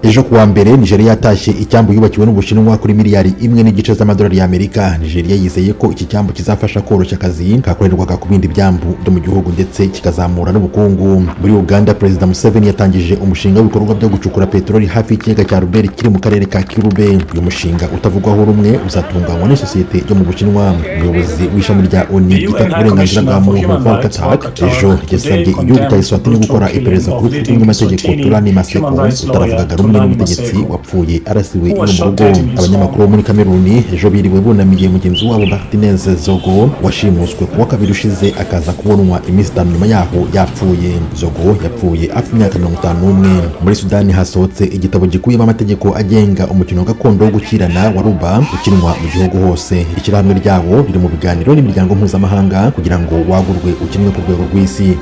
Ejo kuwa mbere Nigeria yatashye icyambu yubakiwe n'Ubushinwa kuri miliyari 1.5 z'amadolari y'Amerika. Nigeria yizeye ko iki cyambu kizafasha koroshya akazi kakorerwaga ku bindi byambu byo mu gihugu ndetse kikazamura n'ubukungu. Muri Uganda, Perezida Museveni yatangije umushinga w'ibikorwa byo gucukura peteroli hafi y'ikiyaga cya Ruberi kiri mu karere ka Kirube. Uyu mushinga utavugwaho rumwe uzatunganywa n'isosiyete yo mu Bushinwa. Umuyobozi w'ishami rya ONU ryita ku burenganzira bwa muntu Volker Turk ejo yasabye igihugu cya Eswatini gukora iperereza ku rupfu rw'umunyamategeko Thulani Maseko utaravugaga rumwe n'umutegetsi wapfuye arasiwe iwe mu rugo. Abanyamakuru bo muri Kameruni ejo biriwe bunamiye mugenzi wabo Martinez Zogo washimuswe kuwa kabiri ushize akaza kubonwa iminsi 5 nyuma yaho yapfuye. Zogo yapfuye afite imyaka 51. Muri Sudani hasohotse igitabo gikuyemo amategeko agenga umukino gakondo wo gukirana wa ruba ukinwa mu gihugu hose. Ikirahamwe ryawo riri mu biganiro n'imiryango mpuzamahanga kugira ngo wagurwe ukinwe ku rwego rw'isi.